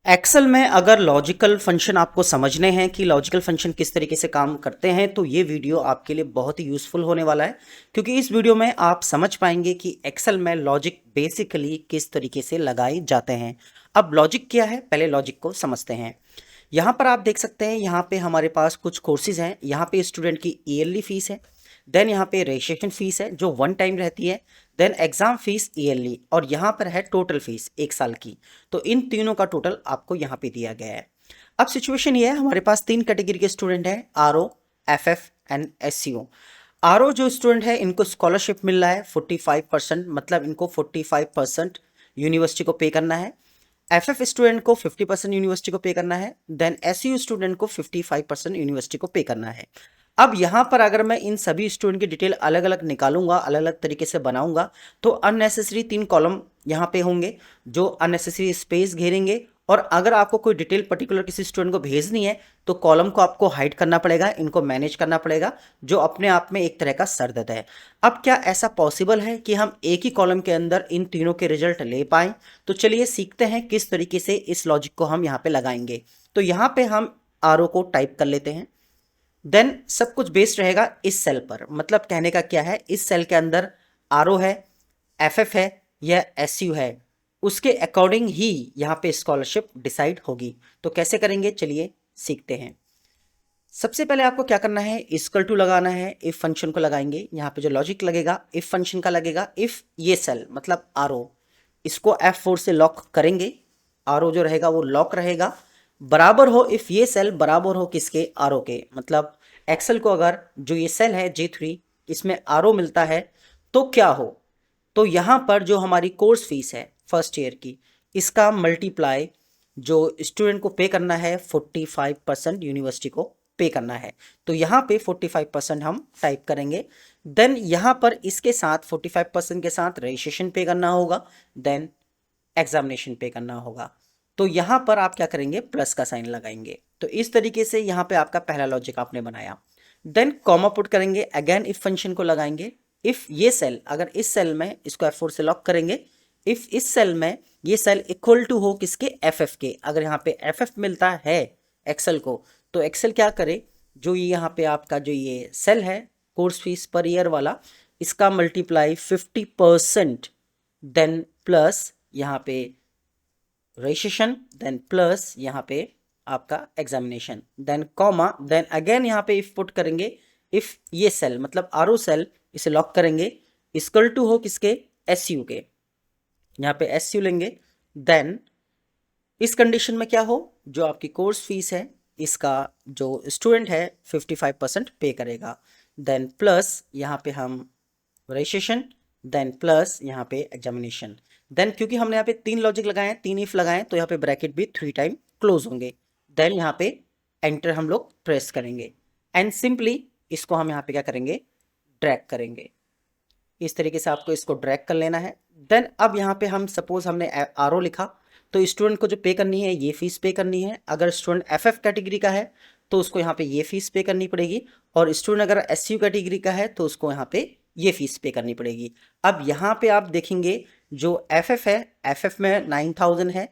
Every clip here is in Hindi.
एक्सेल में अगर लॉजिकल फंक्शन आपको समझने हैं कि लॉजिकल फंक्शन किस तरीके से काम करते हैं तो ये वीडियो आपके लिए बहुत ही यूज़फुल होने वाला है, क्योंकि इस वीडियो में आप समझ पाएंगे कि एक्सेल में लॉजिक बेसिकली किस तरीके से लगाए जाते हैं। अब लॉजिक क्या है, पहले लॉजिक को समझते हैं। यहाँ पर आप देख सकते हैं, यहाँ पे हमारे पास कुछ कोर्सेज हैं। यहाँ पे स्टूडेंट की ईयरली फीस है, देन यहाँ पे रजिस्ट्रेशन फीस है जो वन टाइम रहती है, देन एग्जाम फीस ईयरली, और यहाँ पर है टोटल फीस एक साल की। तो इन तीनों का टोटल आपको यहाँ पे दिया गया है। अब सिचुएशन ये है, हमारे पास तीन कैटेगरी के स्टूडेंट हैं, RO, FF and SCO. RO जो स्टूडेंट है इनको स्कॉलरशिप मिल रहा है 45%, मतलब इनको 45% यूनिवर्सिटी को पे करना है। एफएफ स्टूडेंट को 50% यूनिवर्सिटी को पे करना है, देन एसयू स्टूडेंट को 55% यूनिवर्सिटी को पे करना है। अब यहाँ पर अगर मैं इन सभी स्टूडेंट की डिटेल अलग अलग निकालूंगा, अलग अलग तरीके से बनाऊंगा, तो अननेसेसरी 3 कॉलम यहाँ पे होंगे जो अननेसेसरी स्पेस घेरेंगे। और अगर आपको कोई डिटेल पर्टिकुलर किसी स्टूडेंट को भेजनी है तो कॉलम को आपको हाइड करना पड़ेगा, इनको मैनेज करना पड़ेगा, जो अपने आप में एक तरह का सरदर्द है। अब क्या ऐसा पॉसिबल है कि हम एक ही कॉलम के अंदर इन तीनों के रिजल्ट ले पाएं? तो चलिए सीखते हैं किस तरीके से इस लॉजिक को हम यहाँ पे लगाएंगे। तो यहाँ पे हम आरओ को टाइप कर लेते हैं, देन सब कुछ बेस्ड रहेगा इस सेल पर। मतलब कहने का क्या है, इस सेल के अंदर आरओ है, एफएफ है या एसयू है, उसके अकॉर्डिंग ही यहाँ पे स्कॉलरशिप डिसाइड होगी। तो कैसे करेंगे, चलिए सीखते हैं। सबसे पहले आपको क्या करना है, इक्वल टू लगाना है, इफ फंक्शन को लगाएंगे। यहाँ पे जो लॉजिक लगेगा इफ फंक्शन का लगेगा। इफ ये सेल मतलब आरओ, इसको F4 से लॉक करेंगे, आरओ जो रहेगा वो लॉक रहेगा। बराबर हो इफ ये सेल बराबर हो किसके, आरओ के। मतलब एक्सेल को अगर जो ये सेल है J3 इसमें आरओ मिलता है तो क्या हो, तो यहाँ पर जो हमारी कोर्स फीस है फर्स्ट ईयर की, इसका मल्टीप्लाई जो स्टूडेंट को पे करना है 45% यूनिवर्सिटी को पे करना है। तो यहाँ पे 45% हम टाइप करेंगे। देन यहाँ पर इसके साथ 45% के साथ रजिस्ट्रेशन पे करना होगा, देन एग्जामिनेशन पे करना होगा। तो यहाँ पर आप क्या करेंगे, प्लस का साइन लगाएंगे। तो इस तरीके से यहाँ पे आपका पहला लॉजिक आपने बनाया। देन कॉमा पुट करेंगे, अगेन इफ फंक्शन को लगाएंगे। इफ ये सेल, अगर इस सेल में इसको F4 से लॉक करेंगे, इफ इस सेल में ये सेल इक्वल टू हो किसके, एफएफ के। अगर यहाँ पे एफएफ मिलता है एक्सेल को, तो एक्सेल क्या करे, जो ये यहाँ पे आपका जो ये सेल है कोर्स फीस पर ईयर वाला, इसका मल्टीप्लाई 50%, देन प्लस यहाँ पे रजिस्ट्रेशन, देन प्लस यहाँ पे आपका examination, then comma, then again यहाँ पे इफ पुट करेंगे। इफ ये सेल मतलब आरओ सेल, इसे लॉक करेंगे, इक्वल टू हो किसके, एसयू के। यहाँ पे एसयू लेंगे, देन इस कंडीशन में क्या हो, जो आपकी कोर्स फीस है इसका जो स्टूडेंट है 55% पे करेगा, देन प्लस यहाँ पे हम रजिस्ट्रेशन, देन प्लस यहाँ पे एग्जामिनेशन। देन क्योंकि हमने यहाँ पे 3 लॉजिक लगाए हैं, 3 इफ लगाए हैं, तो यहाँ पे ब्रैकेट भी 3 टाइम क्लोज होंगे। देन यहाँ पे एंटर हम लोग प्रेस करेंगे एंड सिंपली इसको हम यहाँ पे क्या करेंगे, ड्रैग करेंगे। इस तरीके से आपको इसको ड्रैग कर लेना है। देन अब यहाँ पे हम सपोज हमने आरओ लिखा, तो स्टूडेंट को जो पे करनी है ये फीस पे करनी है। अगर स्टूडेंट एफएफ कैटेगरी का है तो उसको यहाँ पे ये फीस पे करनी पड़ेगी, और स्टूडेंट अगर एसयू कैटेगरी का है तो उसको यहाँ पे ये फीस पे करनी पड़ेगी। अब यहाँ पे आप देखेंगे जो एफएफ है, एफएफ में 9000 है।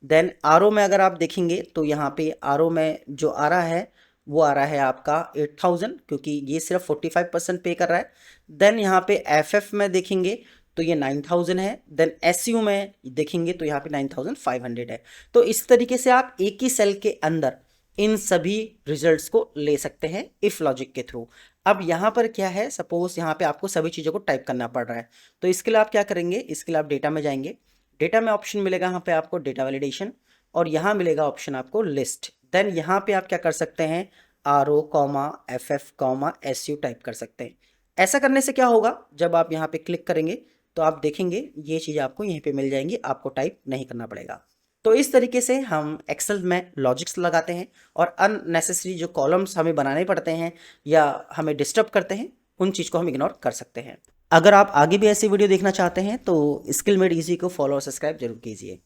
देन आरओ में अगर आप देखेंगे तो यहाँ पे आरओ में जो आ रहा है वो आ रहा है आपका 8000, क्योंकि ये सिर्फ 45% पे कर रहा है। देन यहाँ पे एफएफ में देखेंगे तो ये 9000 है। देन एसयू में देखेंगे तो यहाँ पे 9500 है। तो इस तरीके से आप एक ही सेल के अंदर इन सभी रिजल्ट्स को ले सकते हैं इफ लॉजिक के थ्रू। अब यहाँ पर क्या है, सपोज यहाँ पे आपको सभी चीज़ों को टाइप करना पड़ रहा है, तो इसके लिए आप क्या करेंगे, इसके लिए आप डेटा में जाएंगे। डेटा में ऑप्शन मिलेगा यहाँ पे आपको डेटा वैलिडेशन, और यहाँ मिलेगा ऑप्शन आपको लिस्ट। देन यहाँ पे आप क्या कर सकते हैं, RO comma FF comma SU type कर सकते हैं। ऐसा करने से क्या होगा, जब आप यहाँ पे क्लिक करेंगे तो आप देखेंगे ये चीज़ आपको यहीं पे मिल जाएंगी, आपको टाइप नहीं करना पड़ेगा। तो इस तरीके से हम एक्सेल में लॉजिक्स लगाते हैं, और अननेसेसरी जो कॉलम्स हमें बनाने पड़ते हैं या हमें डिस्टर्ब करते हैं उन चीज़ को हम इग्नोर कर सकते हैं। अगर आप आगे भी ऐसी वीडियो देखना चाहते हैं तो स्किल मेड इजी को फॉलो और सब्सक्राइब जरूर कीजिए।